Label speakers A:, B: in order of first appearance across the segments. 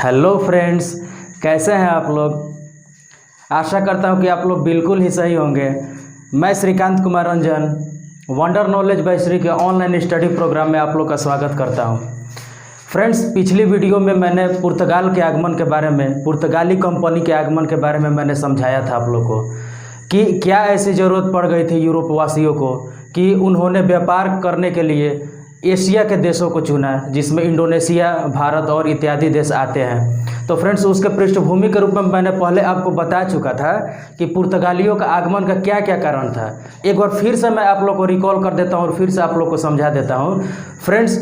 A: Hello friends, कैसे हैं आप लोग। आशा करता हूं कि आप लोग बिल्कुल ही सही होंगे। मैं Shrikant Kumar Ranjan wonder knowledge by Shri K online study programme में आप लोग का स्वागत करता हूं। फ्रेंड्स, पिछली वीडियो में मैंने पुर्तगाल के आगमन के बारे में, पुर्तगाली कंपनी के आगमन के बारे में मैंने समझाया था आप लोग को कि क्या ऐसी ज़रूरत पड़ गई थी यूरोप वासियों को कि उन्होंने व्यापार करने के लिए एशिया के देशों को चुना, जिसमें इंडोनेशिया, भारत और इत्यादि देश आते हैं। तो फ्रेंड्स, उसके पृष्ठभूमि के रूप में मैंने पहले आपको बता चुका था कि पुर्तगालियों का आगमन का क्या क्या कारण था। एक बार फिर से मैं आप लोग को रिकॉल कर देता हूँ और फिर से आप लोग को समझा देता हूँ। फ्रेंड्स,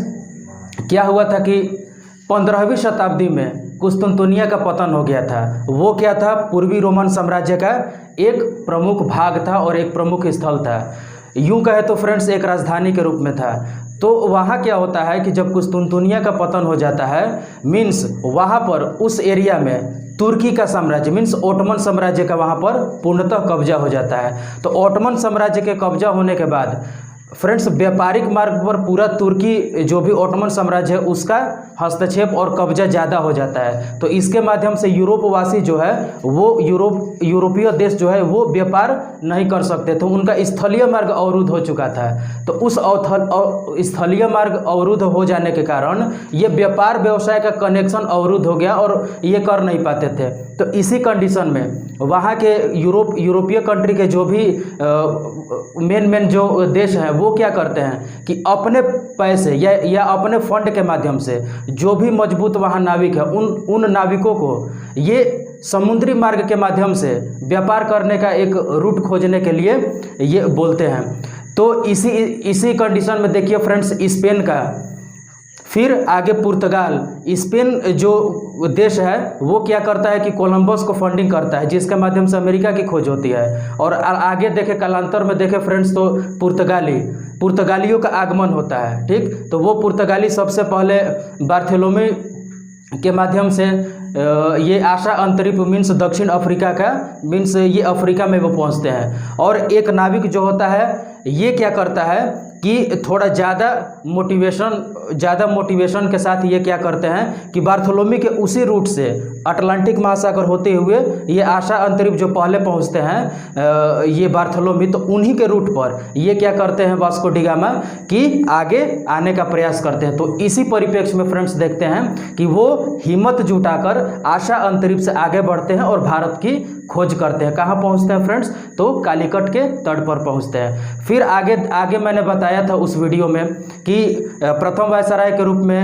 A: क्या हुआ था कि 15वीं शताब्दी में कुस्तुनतुनिया का पतन हो गया था। वो क्या था? पूर्वी रोमन साम्राज्य का एक प्रमुख भाग था और एक प्रमुख स्थल था। यूँ कहे तो फ्रेंड्स, एक राजधानी के रूप में था। तो वहाँ क्या होता है कि जब कुस्तुनतुनिया का पतन हो जाता है, मीन्स वहाँ पर उस एरिया में तुर्की का साम्राज्य, मीन्स ओटमन साम्राज्य का वहाँ पर पूर्णतः कब्जा हो जाता है। तो ओटमन साम्राज्य के कब्जा होने के बाद फ्रेंड्स, व्यापारिक मार्ग पर पूरा तुर्की जो भी ओटमन साम्राज्य है उसका हस्तक्षेप और कब्जा ज़्यादा हो जाता है। तो इसके माध्यम से यूरोपवासी जो है वो यूरोपीय देश जो है वो व्यापार नहीं कर सकते थे। उनका स्थलीय मार्ग अवरुद्ध हो चुका था। तो उस स्थलीय मार्ग अवरुद्ध हो जाने के कारण ये व्यापार व्यवसाय का कनेक्शन अवरुद्ध हो गया और ये कर नहीं पाते थे। तो इसी कंडीशन में वहाँ के यूरोपीय कंट्री के जो भी मेन जो देश हैं वो क्या करते हैं कि अपने पैसे या अपने फंड के माध्यम से जो भी मजबूत वहाँ नाविक है उन नाविकों को ये समुद्री मार्ग के माध्यम से व्यापार करने का एक रूट खोजने के लिए ये बोलते हैं। तो इसी कंडीशन में देखिए फ्रेंड्स, स्पेन का, फिर आगे पुर्तगाल, स्पेन जो देश है वो क्या करता है कि कोलंबस को फंडिंग करता है, जिसके माध्यम से अमेरिका की खोज होती है। और आगे देखे कालांतर में देखे फ्रेंड्स, तो पुर्तगालियों का आगमन होता है। ठीक, तो वो पुर्तगाली सबसे पहले बार्थोलोमे के माध्यम से ये आशा अंतरिक्ष मीन्स दक्षिण अफ्रीका का, मीन्स ये अफ्रीका में वो पहुंचते हैं। और एक नाविक जो होता है ये क्या करता है कि थोड़ा ज़्यादा मोटिवेशन के साथ ये क्या करते हैं कि बार्थोलोमी के उसी रूट से अटलांटिक महासागर होते हुए ये आशा अंतरिक्ष जो पहले पहुंचते हैं ये बार्थोलोमी, तो उन्हीं के रूट पर ये क्या करते हैं वास्को डी गामा कि आगे आने का प्रयास करते हैं। तो इसी परिप्रेक्ष्य में फ्रेंड्स देखते हैं कि वो हिम्मत जुटाकर आशा अंतरिक्ष से आगे बढ़ते हैं और भारत की खोज करते हैं। कहाँ पहुँचते हैं फ्रेंड्स? तो कालीकट के तट पर पहुँचते हैं। फिर आगे मैंने बताया था उस वीडियो में कि प्रथम वायसराय के रूप में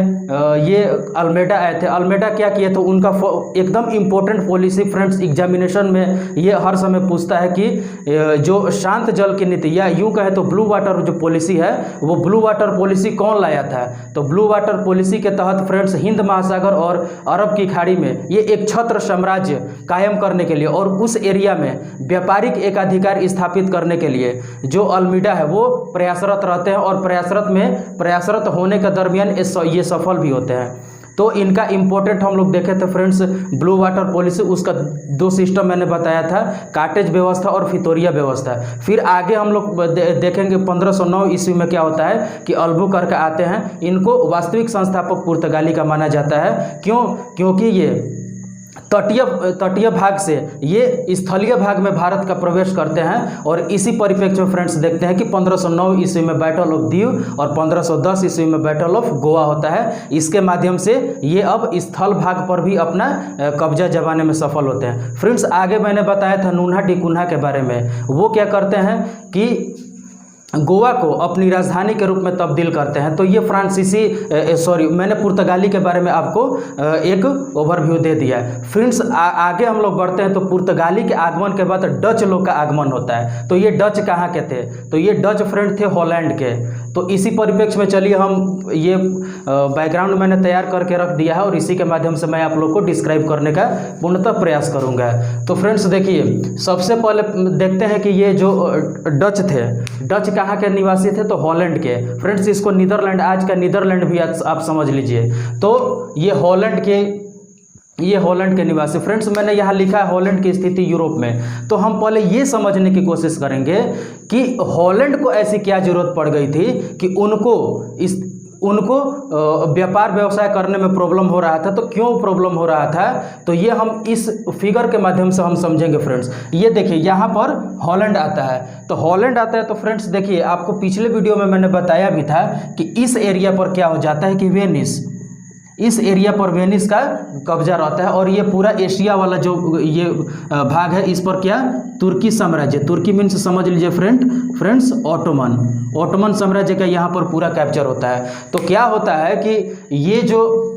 A: ये अल्मेडा आए थे। अल्मेडा क्या किए थे? उनका एकदम इम्पोर्टेंट पॉलिसी फ्रेंड्स, एग्जामिनेशन में ये हर समय पूछता है कि जो शांत जल की नीति या यूं कहे तो ब्लू वाटर जो पॉलिसी है वो ब्लू वाटर पॉलिसी कौन लाया था? तो ब्लू वाटर पॉलिसी के तहत फ्रेंड्स हिंद महासागर और अरब की खाड़ी में ये एक छत्र साम्राज्य कायम करने के लिए और उस एरिया में व्यापारिक एकाधिकार स्थापित करने के लिए जो अल्मीडा है वो प्रयासरत रहते हैं और प्रयासरत होने के दरमियान ये सफल भी होते हैं। तो इनका इम्पोर्टेंट हम लोग देखे थे फ्रेंड्स ब्लू वाटर पॉलिसी, उसका दो सिस्टम मैंने बताया था, काटेज व्यवस्था और फितोरिया व्यवस्था। फिर आगे हम लोग देखेंगे 1509 ईस्वी में क्या होता है कि अल्बुकर्क आते हैं। इनको वास्तविक संस्थापक पुर्तगाली का माना जाता है। क्योंकि ये तटीय भाग से ये स्थलीय भाग में भारत का प्रवेश करते हैं। और इसी परिप्रेक्ष्य में फ्रेंड्स देखते हैं कि 1509 ईस्वी में बैटल ऑफ दीव और 1510 ईस्वी में बैटल ऑफ गोवा होता है। इसके माध्यम से ये अब स्थल भाग पर भी अपना कब्जा जमाने में सफल होते हैं। फ्रेंड्स, आगे मैंने बताया था नून्हा टिकुन्हा के बारे में। वो क्या करते हैं कि गोवा को अपनी राजधानी के रूप में तब्दील करते हैं। तो ये मैंने पुर्तगाली के बारे में आपको एक ओवरव्यू दे दिया है। फ्रेंड्स, आगे हम लोग बढ़ते हैं तो पुर्तगाली के आगमन के बाद डच लोग का आगमन होता है। तो ये डच कहाँ के थे? तो ये डच फ्रेंड थे हॉलैंड के। तो इसी परिप्रेक्ष्य में चलिए हम ये बैकग्राउंड मैंने तैयार करके रख दिया है और इसी के माध्यम से मैं आप लोग को डिस्क्राइब करने का पूर्णतः प्रयास करूँगा। तो फ्रेंड्स देखिए, सबसे पहले देखते हैं कि ये जो डच थे, डच कहाँ के निवासी थे? तो हॉलैंड के। फ्रेंड्स, इसको नीदरलैंड, आज का नीदरलैंड भी आप समझ लीजिए। तो ये हॉलैंड के निवासी। फ्रेंड्स, मैंने यहाँ लिखा है हॉलैंड की स्थिति यूरोप में। तो हम पहले ये समझने की कोशिश करेंगे कि हॉलैंड को ऐसी क्या जरूरत पड़ गई थी कि उनको उनको व्यापार व्यवसाय करने में प्रॉब्लम हो रहा था। तो क्यों प्रॉब्लम हो रहा था, तो ये हम इस फिगर के माध्यम से हम समझेंगे फ्रेंड्स। ये देखिए यहाँ पर हॉलैंड आता है, तो हॉलैंड आता है तो फ्रेंड्स देखिए, आपको पिछले वीडियो में मैंने बताया भी था कि इस एरिया पर क्या हो जाता है कि वेनिस, इस एरिया पर वेनिस का कब्जा रहता है। और ये पूरा एशिया वाला जो ये भाग है, इस पर क्या, तुर्की साम्राज्य, तुर्की मीन्स समझ लीजिए फ्रेंड्स ओटोमन साम्राज्य का यहाँ पर पूरा कैप्चर होता है। तो क्या होता है कि ये जो,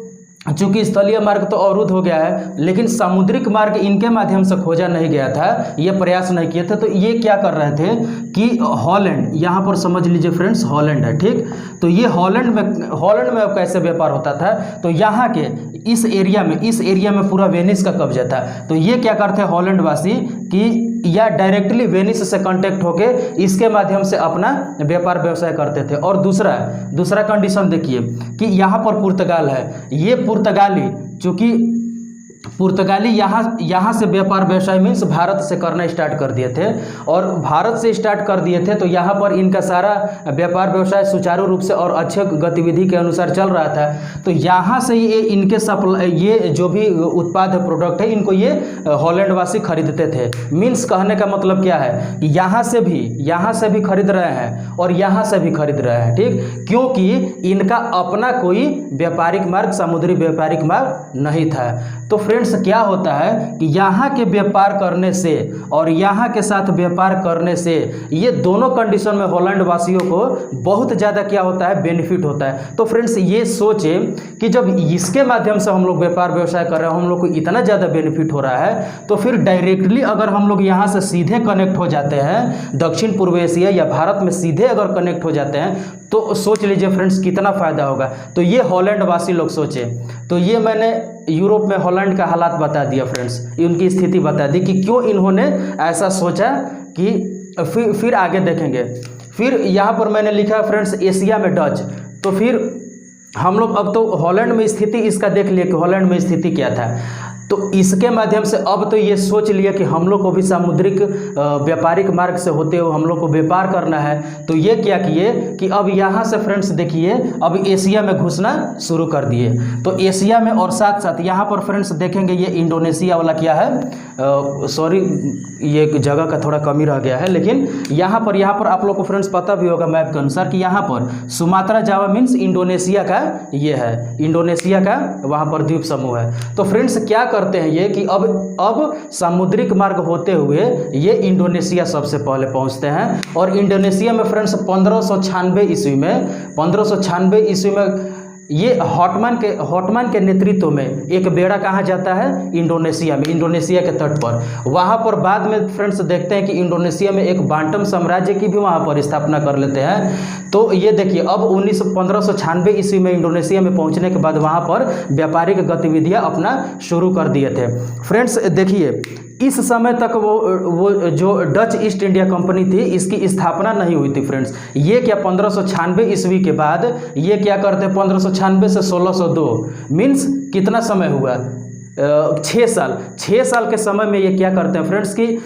A: चूंकि स्थलीय मार्ग तो अवरुद्ध हो गया है, लेकिन समुद्रिक मार्ग इनके माध्यम से खोजा नहीं गया था, ये प्रयास नहीं किए थे। तो ये क्या कर रहे थे कि हॉलैंड, यहाँ पर समझ लीजिए फ्रेंड्स हॉलैंड है, ठीक। तो ये हॉलैंड में अब कैसे व्यापार होता था, तो यहाँ के इस एरिया में पूरा वेनिस का कब्जा था। तो ये क्या करते हैं हॉलैंड वासी कि या डायरेक्टली वेनिस से कांटेक्ट होके इसके माध्यम से अपना व्यापार व्यवसाय करते थे। और दूसरा कंडीशन देखिए कि यहाँ पर पुर्तगाल है, ये पुर्तगाली, चूंकि पुर्तगाली यहाँ से व्यापार व्यवसाय मीन्स भारत से करना स्टार्ट कर दिए थे, और भारत से स्टार्ट कर दिए थे तो यहाँ पर इनका सारा व्यापार व्यवसाय सुचारू रूप से और अच्छे गतिविधि के अनुसार चल रहा था। तो यहाँ से ये इनके सप्लाई, ये जो भी उत्पाद है, प्रोडक्ट है, इनको ये हॉलैंड वासी खरीदते थे। मीन्स कहने का मतलब क्या है कि यहाँ से भी खरीद रहे हैं और यहाँ से भी खरीद रहे हैं, ठीक, क्योंकि इनका अपना कोई व्यापारिक मार्ग, समुद्री व्यापारिक मार्ग नहीं था। तो फ्रेंड्स क्या होता है कि यहाँ के व्यापार करने से और यहाँ के साथ व्यापार करने से, ये दोनों कंडीशन में हॉलैंड वासियों को बहुत ज़्यादा क्या होता है, बेनिफिट होता है। तो फ्रेंड्स ये सोचे कि जब इसके माध्यम से हम लोग व्यापार व्यवसाय कर रहे हैं, हम लोग को इतना ज़्यादा बेनिफिट हो रहा है, तो फिर डायरेक्टली अगर हम लोग यहाँ से सीधे कनेक्ट हो जाते हैं दक्षिण पूर्व एशिया या भारत में सीधे अगर कनेक्ट हो जाते हैं, तो सोच लीजिए फ्रेंड्स कितना फ़ायदा होगा। तो ये हॉलैंड वासी लोग सोचे। तो ये मैंने यूरोप में हॉलैंड का हालात बता दिया फ्रेंड्स, उनकी स्थिति बता दी कि क्यों इन्होंने ऐसा सोचा। कि फिर आगे देखेंगे। फिर यहाँ पर मैंने लिखा फ्रेंड्स एशिया में डच। तो फिर हम लोग अब तो हॉलैंड में स्थिति इसका देख लिए कि हॉलैंड में स्थिति क्या था। तो इसके माध्यम से अब तो ये सोच लिया कि हम लोग को भी सामुद्रिक व्यापारिक मार्ग से होते हुए हम लोग को व्यापार करना है। तो ये क्या किए कि अब यहाँ से फ्रेंड्स देखिए अब एशिया में घुसना शुरू कर दिए। तो एशिया में और साथ साथ यहाँ पर फ्रेंड्स देखेंगे ये इंडोनेशिया वाला क्या है, सॉरी ये जगह का थोड़ा कमी रह गया है, लेकिन यहाँ पर आप लोग को फ्रेंड्स पता भी होगा मैप के अनुसार कि यहाँ पर सुमात्रा जावा मीन्स इंडोनेशिया का ये है, इंडोनेशिया का वहाँ पर द्वीप समूह है। तो फ्रेंड्स क्या करते हैं ये कि अब समुद्रिक मार्ग होते हुए ये इंडोनेशिया सबसे पहले पहुंचते हैं। और इंडोनेशिया में फ्रेंड्स 1596 ईस्वी में ये हॉटमैन के नेतृत्व में एक बेड़ा कहाँ जाता है, इंडोनेशिया में, इंडोनेशिया के तट पर। वहाँ पर बाद में फ्रेंड्स देखते हैं कि इंडोनेशिया में एक बांटम साम्राज्य की भी वहाँ पर स्थापना कर लेते हैं। तो ये देखिए अब 1596 ईस्वी में इंडोनेशिया में पहुँचने के बाद वहाँ पर व्यापारिक गतिविधियाँ अपना शुरू कर दिए थे। फ्रेंड्स देखिए इस समय तक वो जो डच ईस्ट इंडिया कंपनी थी इसकी स्थापना नहीं हुई थी फ्रेंड्स। ये क्या 1596 ईस्वी के बाद ये क्या करते हैं, 1596 से 1602 मीन्स कितना समय हुआ, 6 साल के समय में ये क्या करते हैं फ्रेंड्स कि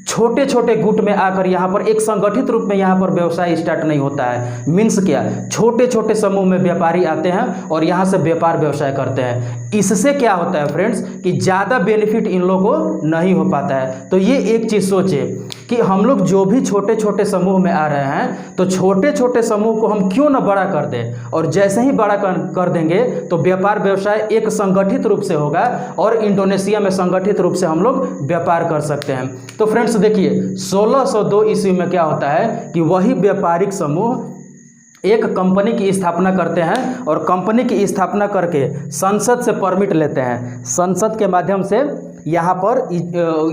A: छोटे छोटे गुट में आकर यहाँ पर एक संगठित रूप में यहाँ पर व्यवसाय स्टार्ट नहीं होता है। मीन्स क्या, छोटे छोटे समूह में व्यापारी आते हैं और यहाँ से व्यापार व्यवसाय करते हैं। इससे क्या होता है फ्रेंड्स कि ज़्यादा बेनिफिट इन लोगों को नहीं हो पाता है। तो ये एक चीज़ सोचे कि हम लोग जो भी छोटे छोटे समूह में आ रहे हैं तो छोटे छोटे समूह को हम क्यों ना बड़ा कर दें, और जैसे ही बड़ा कर देंगे तो व्यापार व्यवसाय एक संगठित रूप से होगा और इंडोनेशिया में संगठित रूप से हम लोग व्यापार कर सकते हैं। तो फ्रेंड्स देखिए 1602 ईस्वी में क्या होता है कि वही व्यापारिक समूह एक कंपनी की स्थापना करते हैं और कंपनी की स्थापना करके संसद से परमिट लेते हैं। संसद के माध्यम से यहाँ पर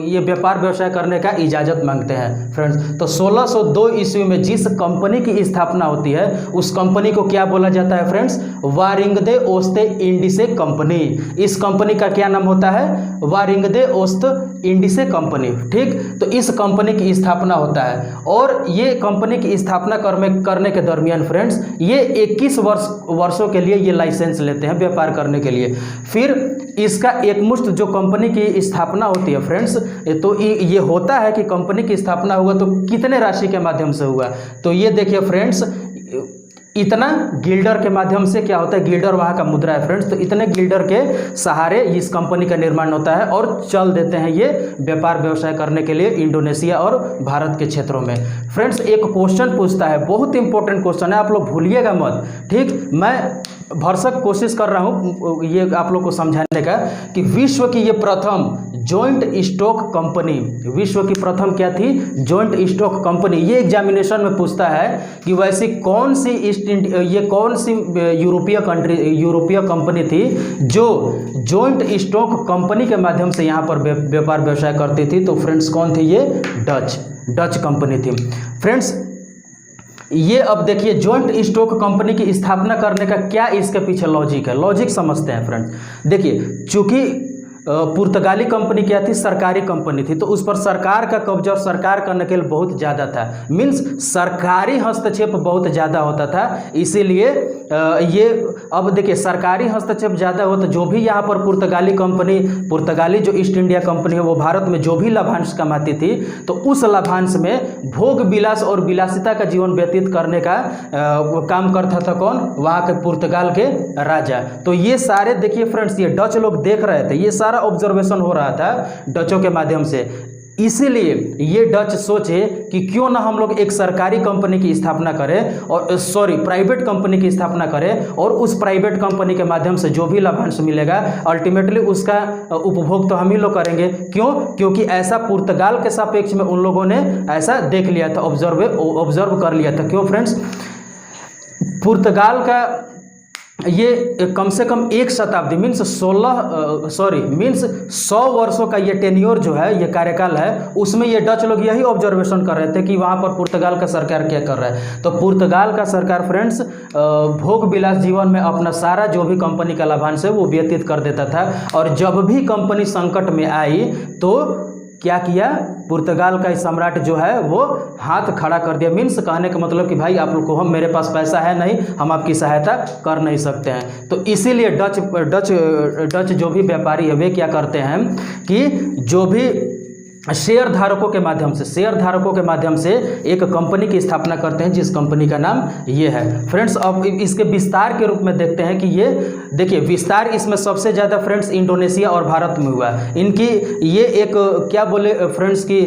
A: ये व्यापार व्यवसाय करने का इजाज़त मांगते हैं फ्रेंड्स। तो 1602 ईस्वी में जिस कंपनी की स्थापना होती है उस कंपनी को क्या बोला जाता है फ्रेंड्स, वारिंगदे ओस्ते इंडिसे कंपनी। इस कंपनी का क्या नाम होता है, वारिंगदे ओस्त इंडिसे कंपनी, ठीक। तो इस कंपनी की स्थापना होता है और ये कंपनी की स्थापना करने के दरमियान फ्रेंड्स ये 21 वर्षों के लिए ये लाइसेंस लेते हैं व्यापार करने के लिए। फिर इसका एकमुश्त जो कंपनी की स्थापना होती है फ्रेंड्स, तो ये होता है कि कंपनी की स्थापना हुआ तो कितने राशि के माध्यम से हुआ। तो ये देखिए फ्रेंड्स इतना गिल्डर के माध्यम से क्या होता है, गिल्डर वहाँ का मुद्रा है फ्रेंड्स, तो इतने गिल्डर के सहारे इस कंपनी का निर्माण होता है और चल देते हैं ये व्यापार व्यवसाय करने के लिए इंडोनेशिया और भारत के क्षेत्रों में। फ्रेंड्स एक क्वेश्चन पूछता है, बहुत इंपॉर्टेंट क्वेश्चन है, आप लोग भूलिएगा मत, ठीक। मैं भरसक कोशिश कर रहा हूँ ये आप लोग को समझाने का कि विश्व की ये प्रथम जॉइंट स्टॉक कंपनी, विश्व की प्रथम क्या थी, जॉइंट स्टॉक कंपनी। ये एग्जामिनेशन में पूछता है कि वैसी कौन सी ये कौन सी यूरोपीय कंपनी थी जो जॉइंट स्टॉक कंपनी के माध्यम से यहाँ पर व्यापार व्यवसाय करती थी। तो फ्रेंड्स कौन थी, ये डच कंपनी थी फ्रेंड्स। ये अब देखिए जॉइंट स्टॉक कंपनी की स्थापना करने का क्या इसके पीछे लॉजिक है, लॉजिक समझते हैं फ्रेंड्स। देखिए चूंकि पुर्तगाली कंपनी क्या थी, सरकारी कंपनी थी, तो उस पर सरकार का कब्जा और सरकार का नकेल बहुत ज़्यादा था, मीन्स सरकारी हस्तक्षेप बहुत ज़्यादा होता था। इसीलिए ये अब देखिए सरकारी हस्तक्षेप ज़्यादा हो तो जो भी यहाँ पर पुर्तगाली जो ईस्ट इंडिया कंपनी है वो भारत में जो भी लाभांश कमाती थी, तो उस लाभांश में भोग विलास और विलासिता का जीवन व्यतीत करने का काम करता था कौन, वहाँ के पुर्तगाल के राजा। तो ये सारे देखिए फ्रेंड्स, ये डच लोग देख रहे थे, ये सारा ऑब्जर्वेशन हो रहा था डचों के माध्यम से। इसीलिए ये डच सोचे कि क्यों ना हम लोग एक सरकारी कंपनी की स्थापना करें और प्राइवेट कंपनी की स्थापना करें, और उस प्राइवेट कंपनी के माध्यम से जो भी लाभांश मिलेगा अल्टीमेटली उसका उपभोग तो हम ही लोग करेंगे। क्यों, क्योंकि ऐसा पुर्तगाल के सापेक्ष में उन लोगों ने ऐसा देख लिया था, ऑब्जर्व कर लिया था। क्यों फ्रेंड्स, पुर्तगाल का ये कम से कम एक शताब्दी मीन्स 100 वर्षों का ये टेन्योर जो है, ये कार्यकाल है, उसमें ये डच लोग यही ऑब्जर्वेशन कर रहे थे कि वहाँ पर पुर्तगाल का सरकार क्या कर रहा है। तो पुर्तगाल का सरकार फ्रेंड्स भोग विलास जीवन में अपना सारा जो भी कंपनी का लाभांश है वो व्यतीत कर देता था, और जब भी कंपनी संकट में आई तो क्या किया, पुर्तगाल का सम्राट जो है वो हाथ खड़ा कर दिया। मीन्स कहने का मतलब कि भाई आप लोग को, हम मेरे पास पैसा है नहीं, हम आपकी सहायता कर नहीं सकते हैं। तो इसीलिए डच जो भी व्यापारी है वे क्या करते हैं कि जो भी शेयर धारकों के माध्यम से एक कंपनी की स्थापना करते हैं, जिस कंपनी का नाम ये है फ्रेंड्स। अब इसके विस्तार के रूप में देखते हैं कि ये देखिए विस्तार इसमें सबसे ज़्यादा फ्रेंड्स इंडोनेशिया और भारत में हुआ। इनकी ये एक क्या बोले फ्रेंड्स की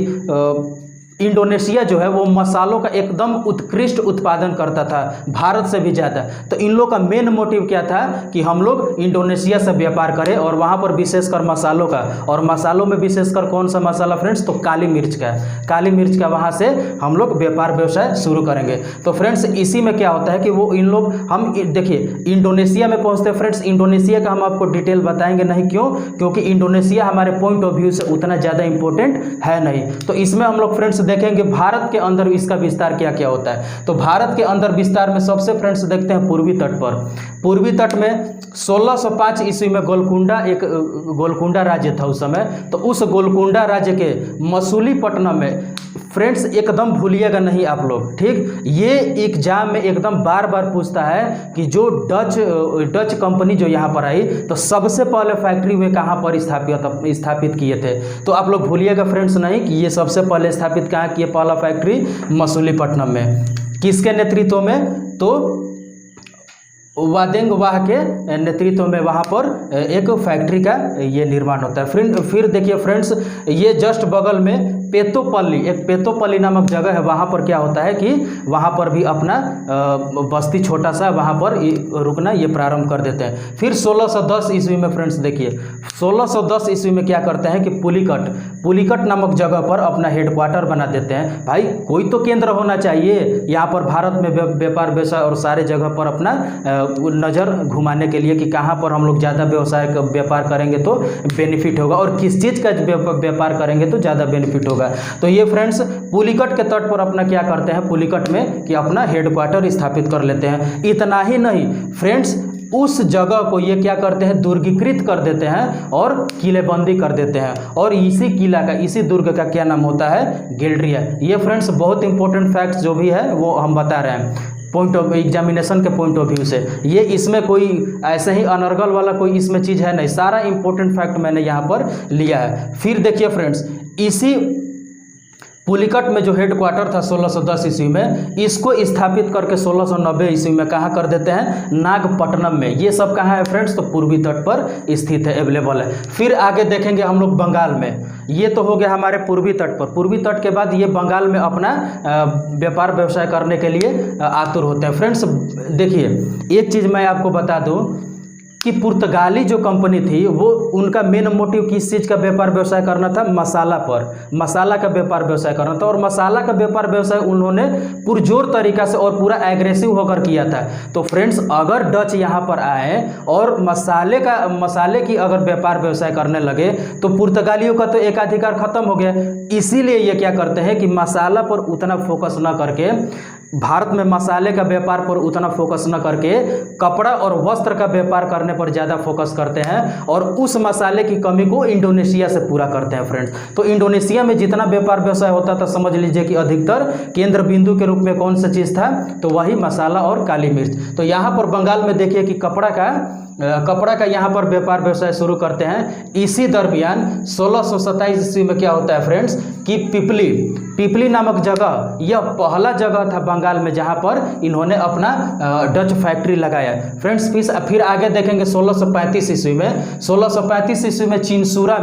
A: इंडोनेशिया जो है वो मसालों का एकदम उत्कृष्ट उत्पादन करता था, भारत से भी ज़्यादा। तो इन लोग का मेन मोटिव क्या था कि हम लोग इंडोनेशिया से व्यापार करें, और वहाँ पर विशेषकर मसालों का, और मसालों में विशेषकर कौन सा मसाला फ्रेंड्स, तो काली मिर्च का वहाँ से हम लोग व्यापार व्यवसाय शुरू करेंगे। तो फ्रेंड्स इसी में क्या होता है कि वो इन लोग, हम देखिए इंडोनेशिया में पहुँचते हैं फ्रेंड्स। इंडोनेशिया का हम आपको डिटेल बताएंगे नहीं, क्यों, क्योंकि इंडोनेशिया हमारे पॉइंट ऑफ व्यू से उतना ज़्यादा इंपॉर्टेंट है नहीं। तो इसमें हम लोग फ्रेंड्स देखेंगे भारत के अंदर इसका विस्तार क्या क्या होता है। तो भारत के अंदर विस्तार में सबसे फ्रेंड्स देखते हैं पूर्वी तट पर। पूर्वी तट में 1605 ईस्वी में गोलकुंडा राज्य था उस समय। तो उस गोलकुंडा राज्य के मसूलीपट्टनम में फ्रेंड्स एकदम भूलिएगा नहीं आप लोग, ठीक। ये एग्जाम में एकदम बार बार पूछता है कि जो डच कंपनी जो यहाँ पर आई, तो सबसे पहले फैक्ट्री वे कहाँ पर स्थापित किए थे। तो आप लोग भूलिएगा फ्रेंड्स नहीं कि ये सबसे पहले स्थापित कहाँ किए, पहला फैक्ट्री मसूलीपट्टनम में। किसके नेतृत्व में, तो वादेंग वाह के नेतृत्व में वहाँ पर एक फैक्ट्री का ये निर्माण होता है। फिर देखिए फ्रेंड्स, ये जस्ट बगल में पेतोपल्ली नामक जगह है। वहाँ पर क्या होता है कि वहाँ पर भी अपना बस्ती छोटा सा, वहाँ पर रुकना ये प्रारंभ कर देते हैं। फिर 1610 ईस्वी में फ्रेंड्स देखिए 1610 ईस्वी में क्या करते हैं कि पुलिकट नामक जगह पर अपना हेडक्वार्टर बना देते हैं। भाई कोई तो केंद्र होना चाहिए यहाँ पर भारत में व्यापार व्यवसाय और सारे जगह पर अपना नज़र घुमाने के लिए कि कहाँ पर हम लोग ज़्यादा व्यवसाय का व्यापार करेंगे तो बेनिफिट होगा, और किस चीज़ का व्यापार करेंगे तो ज़्यादा बेनिफिट होगा। तो ये फ्रेंड्स पुलिकट के तट पर अपना क्या करते हैं, पुलिकट में कि अपना हेडक्वार्टर स्थापित कर लेते हैं। इतना ही नहीं फ्रेंड्स, उस जगह को ये क्या करते हैं, दुर्गीकृत कर देते हैं और किलेबंदी कर देते हैं। और इसी दुर्ग का क्या नाम होता है, गेल्ड्रिया। ये फ्रेंड्स बहुत इंपॉर्टेंट फैक्ट्स जो भी है वो हम बता रहे हैं पॉइंट ऑफ एग्जामिनेशन के पॉइंट ऑफ व्यू से। ये इसमें कोई ऐसे ही अनर्गल वाला कोई इसमें चीज़ है नहीं, सारा इंपॉर्टेंट फैक्ट मैंने यहाँ पर लिया है। फिर देखिए फ्रेंड्स, इसी पुलिकट में जो हेडक्वार्टर था 1610 ईस्वी में, इसको स्थापित करके 1690 ईस्वी में कहाँ कर देते हैं, नागपट्टनम में। ये सब कहाँ है फ्रेंड्स, तो पूर्वी तट पर स्थित है, अवेलेबल है। फिर आगे देखेंगे हम लोग बंगाल में। ये तो हो गया हमारे पूर्वी तट पर। पूर्वी तट के बाद ये बंगाल में अपना व्यापार व्यवसाय करने के लिए आतुर होते हैं। फ्रेंड्स देखिए, एक चीज़ मैं आपको बता दूँ कि पुर्तगाली जो कंपनी थी वो उनका मेन मोटिव किस चीज़ का व्यापार व्यवसाय करना था, मसाला पर, मसाला का व्यापार व्यवसाय करना था। और मसाला का व्यापार व्यवसाय उन्होंने पुरजोर तरीका से और पूरा एग्रेसिव होकर किया था। तो फ्रेंड्स अगर डच यहाँ पर आए और मसाले की अगर व्यापार व्यवसाय करने लगे तो पुर्तगालियों का तो एकाधिकार खत्म हो गया। इसीलिए ये क्या करते हैं कि मसाला पर उतना फोकस न करके, भारत में मसाले का व्यापार पर उतना फोकस न करके कपड़ा और वस्त्र का व्यापार करने पर ज़्यादा फोकस करते हैं और उस मसाले की कमी को इंडोनेशिया से पूरा करते हैं फ्रेंड्स। तो इंडोनेशिया में जितना व्यापार व्यवसाय होता था, समझ लीजिए कि अधिकतर केंद्र बिंदु के रूप में कौन सा चीज़ था, तो वही मसाला और काली मिर्च। तो यहाँ पर बंगाल में देखिए कि कपड़ा का यहाँ पर व्यापार व्यवसाय शुरू करते हैं। इसी दरमियान 1627 ईस्वी में क्या होता है फ्रेंड्स कि पिपली नामक जगह, यह पहला जगह था बंगाल में जहाँ पर इन्होंने अपना डच फैक्ट्री लगाया। फ्रेंड्स फिर आगे देखेंगे 1635 ईस्वी में। 1635 ईस्वी में चिनसूरा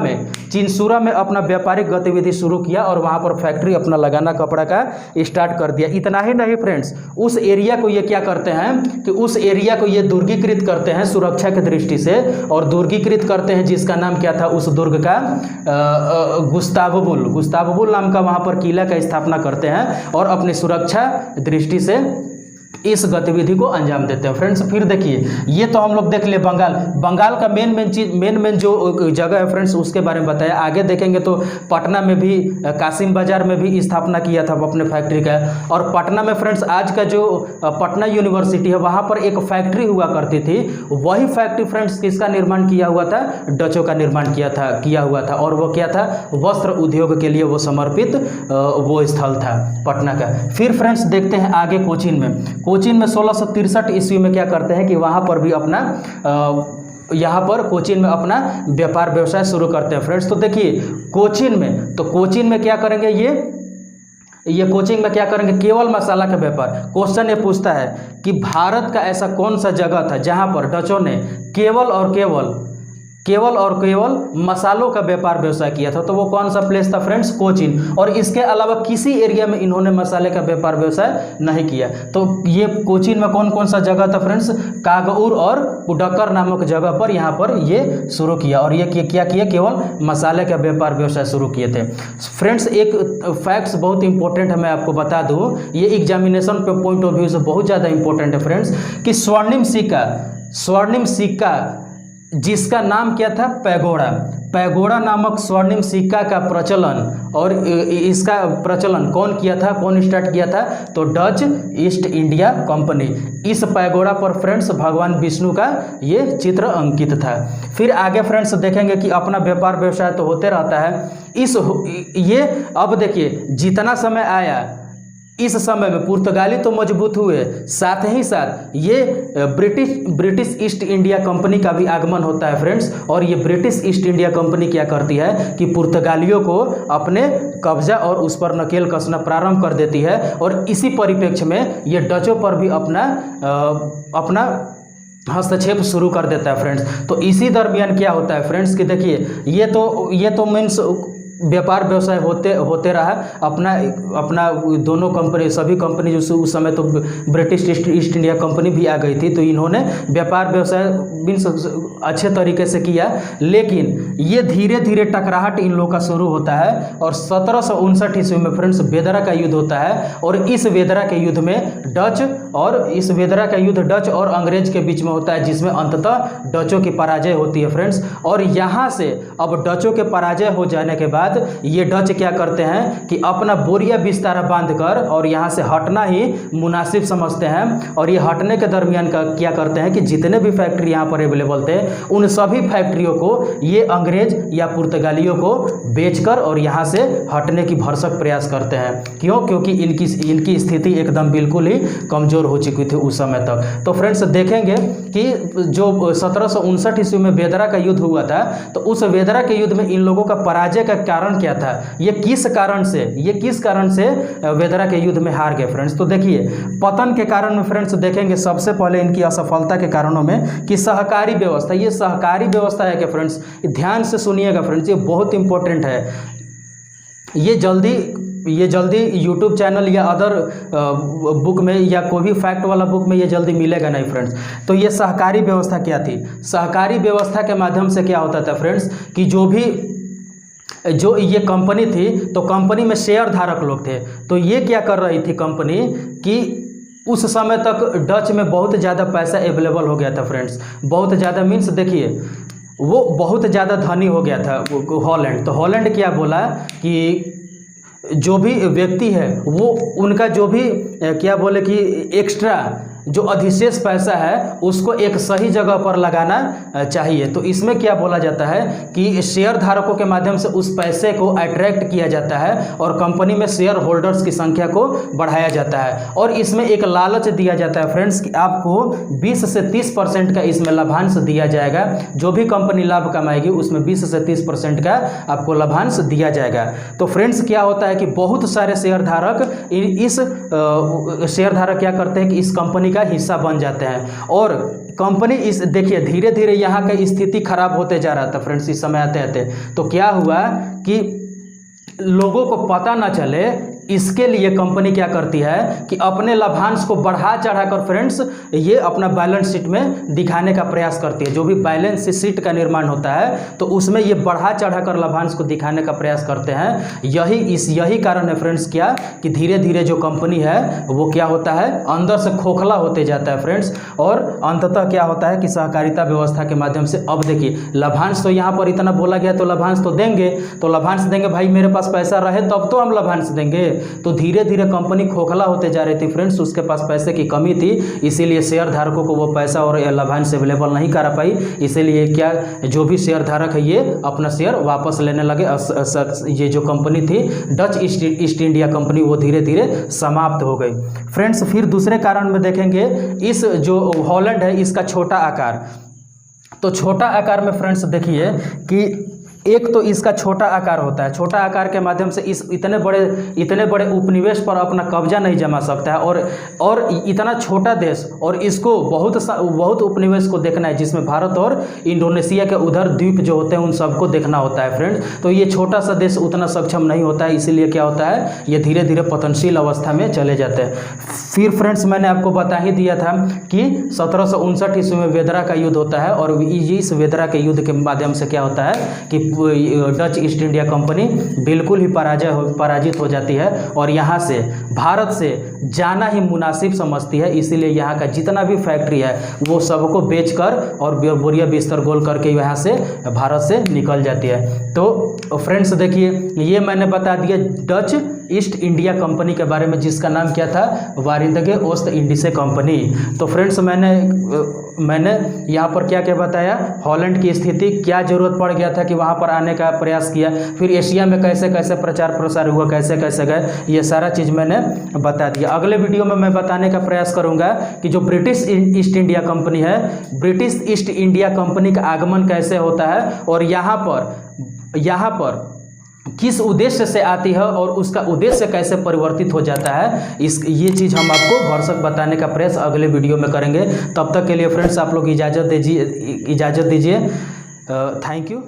A: में अपना व्यापारिक गतिविधि शुरू किया और वहाँ पर फैक्ट्री अपना लगाना कपड़ा का स्टार्ट कर दिया। इतना ही नहीं फ्रेंड्स, उस एरिया को ये क्या करते हैं कि उस एरिया को ये दुर्गीकृत करते हैं सुरक्षा की दृष्टि से, और दुर्गीकृत करते हैं जिसका नाम क्या था, उस दुर्ग का गुस्तावबुल नाम का वहाँ पर किला का स्थापना करते हैं और अपनी सुरक्षा दृष्टि से इस गतिविधि को अंजाम देते हैं। फ्रेंड्स फिर देखिए, ये तो हम लोग देख लिए बंगाल का मेन जो जगह है फ्रेंड्स उसके बारे में बताया। आगे देखेंगे तो पटना में भी, कासिम बाजार में भी स्थापना किया था अपने फैक्ट्री का। और पटना में फ्रेंड्स आज का जो पटना यूनिवर्सिटी है वहाँ पर एक फैक्ट्री हुआ करती थी। वही फैक्ट्री फ्रेंड्स किसका निर्माण किया हुआ था, डचों का निर्माण किया हुआ था। और वो क्या था, वस्त्र उद्योग के लिए वो समर्पित वो स्थल था पटना का। फिर फ्रेंड्स देखते हैं आगे कोचीन में 1663 ईस्वी में क्या करते हैं कि वहाँ पर भी अपना यहाँ पर कोचीन में अपना व्यापार व्यवसाय शुरू करते हैं फ्रेंड्स। तो देखिए कोचीन में क्या करेंगे, ये कोचीन में क्या करेंगे, केवल मसाला का व्यापार। क्वेश्चन ये पूछता है कि भारत का ऐसा कौन सा जगह था जहाँ पर डचों ने केवल और केवल मसालों का व्यापार व्यवसाय किया था, तो वो कौन सा प्लेस था फ्रेंड्स, कोचीन। और इसके अलावा किसी एरिया में इन्होंने मसाले का व्यापार व्यवसाय नहीं किया। तो ये कोचीन में कौन सा जगह था फ्रेंड्स, कागउर और पुडक्कर नामक जगह पर यहाँ पर ये शुरू किया। और ये क्या किया, केवल मसाले का व्यापार व्यवसाय शुरू किए थे। फ्रेंड्स एक फैक्ट्स बहुत इंपॉर्टेंट है, मैं आपको बता दूँ, ये एग्जामिनेशन पे पॉइंट ऑफ व्यू से बहुत ज़्यादा इंपॉर्टेंट है फ्रेंड्स, कि स्वर्णिम सिक्का जिसका नाम क्या था, पैगोड़ा नामक स्वर्णिम सिक्का का प्रचलन, और इसका प्रचलन कौन स्टार्ट किया था, तो डच ईस्ट इंडिया कंपनी। इस पैगोड़ा पर फ्रेंड्स भगवान विष्णु का ये चित्र अंकित था। फिर आगे फ्रेंड्स देखेंगे कि अपना व्यापार व्यवसाय तो होते रहता है। अब देखिए जितना समय आया, इस समय में पुर्तगाली तो मजबूत हुए, साथ ही साथ ये ब्रिटिश ईस्ट इंडिया कंपनी का भी आगमन होता है फ्रेंड्स। और ये ब्रिटिश ईस्ट इंडिया कंपनी क्या करती है कि पुर्तगालियों को अपने कब्जा और उस पर नकेल कसना प्रारंभ कर देती है। और इसी परिप्रेक्ष्य में ये डचों पर भी अपना हस्तक्षेप शुरू कर देता है फ्रेंड्स। तो इसी दरमियान क्या होता है फ्रेंड्स कि देखिए, ये तो मीन्स व्यापार व्यवसाय होते रहा। अपना दोनों कंपनी, सभी कंपनी जो उस समय तो ब्रिटिश ईस्ट इंडिया कंपनी भी आ गई थी, तो इन्होंने व्यापार व्यवसाय मीन्स अच्छे तरीके से किया। लेकिन ये धीरे धीरे टकराहट इन लोगों का शुरू होता है और 1759 ईस्वी में फ्रेंड्स बेदरा का युद्ध होता है। और इस बेदरा के युद्ध में डच और अंग्रेज के बीच में होता है, जिसमें अंततः डचों की पराजय होती है फ्रेंड्स। और यहाँ से अब डचों के पराजय हो जाने के बाद ये डच क्या करते हैं कि अपना बोरिया बिस्तारा बांधकर और यहाँ से हटना ही मुनासिब समझते हैं। और ये हटने के दरमियान का क्या करते हैं कि जितने भी फैक्ट्री यहाँ पर अवेलेबल थे, उन सभी फैक्ट्रियों को ये अंग्रेज या पुर्तगालियों को बेचकर और यहाँ से हटने की भरसक प्रयास करते हैं। क्योंकि इनकी स्थिति एकदम बिल्कुल ही कमज़ोर हो चुकी थी उस समय तक। तो फ्रेंड्स देखेंगे कि जो 1759 ईस्वी में बेदरा का युद्ध हुआ था, तो उस बेदरा के युद्ध में इन लोगों का पराजय का कारण क्या था, ये किस कारण से वेदरा के युद्ध में हार गए फ्रेंड्स। तो देखिए पतन के कारण में फ्रेंड्स देखेंगे सबसे पहले इनकी असफलता के कारणों में कि सहकारी व्यवस्था, ये सहकारी व्यवस्था है कि फ्रेंड्स ध्यान से सुनिएगा फ्रेंड्स, ये बहुत इंपॉर्टेंट है। ये जल्दी यूट्यूब चैनल या अदर बुक में या कोई भी फैक्ट वाला बुक में ये जल्दी मिलेगा नहीं फ्रेंड्स। तो ये सहकारी व्यवस्था क्या थी, सहकारी व्यवस्था के माध्यम से क्या होता था फ्रेंड्स कि जो ये कंपनी थी तो कंपनी में शेयर धारक लोग थे। तो ये क्या कर रही थी कंपनी कि उस समय तक डच में बहुत ज़्यादा पैसा अवेलेबल हो गया था फ्रेंड्स, बहुत ज़्यादा मीन्स देखिए वो बहुत ज़्यादा धनी हो गया था हॉलैंड। तो हॉलैंड क्या बोला कि जो भी व्यक्ति है वो उनका जो भी क्या बोले कि एक्स्ट्रा जो अधिशेष पैसा है उसको एक सही जगह पर लगाना चाहिए। तो इसमें क्या बोला जाता है कि शेयर धारकों के माध्यम से उस पैसे को अट्रैक्ट किया जाता है और कंपनी में शेयर होल्डर्स की संख्या को बढ़ाया जाता है। और इसमें एक लालच दिया जाता है फ्रेंड्स कि आपको 20 से 30% का इसमें लाभांश दिया जाएगा। जो भी कंपनी लाभ कमाएगी उसमें 20 से 30% का आपको लाभांश दिया जाएगा। तो फ्रेंड्स क्या होता है कि बहुत सारे शेयर धारक इस शेयर धारक क्या करते हैं कि इस कंपनी का हिस्सा बन जाते हैं और कंपनी इस देखिए धीरे धीरे यहाँ का स्थिति खराब होते जा रहा था फ्रेंड्स। इस समय आते आते तो क्या हुआ कि लोगों को पता ना चले, इसके लिए कंपनी क्या करती है कि अपने लाभांश को बढ़ा चढ़ाकर फ्रेंड्स ये अपना बैलेंस शीट में दिखाने का प्रयास करती है। जो भी बैलेंस शीट का निर्माण होता है तो उसमें ये बढ़ा चढ़ाकर लाभांश को दिखाने का प्रयास करते हैं। यही कारण है फ्रेंड्स क्या कि धीरे धीरे जो कंपनी है वो क्या होता है अंदर से खोखला होते जाता है फ्रेंड्स। और अंततः क्या होता है कि सहकारिता व्यवस्था के माध्यम से अब देखिए लाभांश तो यहाँ पर इतना बोला गया तो लाभांश तो देंगे, तो लाभांश देंगे भाई, मेरे पास पैसा रहे तब तो हम लाभांश देंगे। तो धीरे धीरे कंपनी खोखला होते जा रही थी फ्रेंड्स, उसके पास पैसे की कमी थी, इसीलिए शेयर धारकों को वो पैसा और लाभांश अवेलेबल नहीं करा पाई। इसीलिए क्या जो भी शेयर धारक है ये अपना शेयर वापस लेने लगे। ये जो कंपनी थी डच ईस्ट इंडिया कंपनी वो धीरे धीरे समाप्त हो गई फ्रेंड्स। फिर दूसरे कारण में देखेंगे इस जो हॉलैंड है इसका छोटा आकार। तो छोटा आकार में फ्रेंड्स देखिए कि एक तो इसका छोटा आकार होता है, छोटा आकार के माध्यम से इस इतने बड़े उपनिवेश पर अपना कब्जा नहीं जमा सकता है। और इतना छोटा देश और इसको बहुत उपनिवेश को देखना है जिसमें भारत और इंडोनेशिया के उधर द्वीप जो होते हैं उन सबको देखना होता है फ्रेंड्स। तो ये छोटा सा देश उतना सक्षम नहीं होता है, इसीलिए क्या होता है ये धीरे धीरे पतनशील अवस्था में चले जाते हैं। फिर फ्रेंड्स मैंने आपको बता ही दिया था कि 1759 ईस्वी में वेदरा का युद्ध होता है और इस वेदरा के युद्ध के माध्यम से क्या होता है कि डच ईस्ट इंडिया कंपनी बिल्कुल ही पराजित हो जाती है और यहाँ से भारत से जाना ही मुनासिब समझती है। इसीलिए यहाँ का जितना भी फैक्ट्री है वो सबको बेचकर और बोरिया बिस्तर गोल करके यहाँ से भारत से निकल जाती है। तो फ्रेंड्स देखिए ये मैंने बता दिया डच ईस्ट इंडिया कंपनी के बारे में जिसका नाम क्या था वारिंदगे ओस्ट इंडीसे कंपनी। तो फ्रेंड्स मैंने यहाँ पर क्या क्या बताया, हॉलैंड की स्थिति, क्या जरूरत पड़ गया था कि वहाँ पर आने का प्रयास किया, फिर एशिया में कैसे कैसे प्रचार प्रसार हुआ, कैसे कैसे गए, ये सारा चीज़ मैंने बता दिया। अगले वीडियो में मैं बताने का प्रयास करूँगा कि जो ब्रिटिश ईस्ट इंडिया कंपनी है, ब्रिटिश ईस्ट इंडिया कंपनी का आगमन कैसे होता है और यहाँ पर किस उद्देश्य से आती है और उसका उद्देश्य कैसे परिवर्तित हो जाता है, ये चीज़ हम आपको भरसक बताने का प्रयास अगले वीडियो में करेंगे। तब तक के लिए फ्रेंड्स आप लोग इजाज़त दीजिए। Thank you.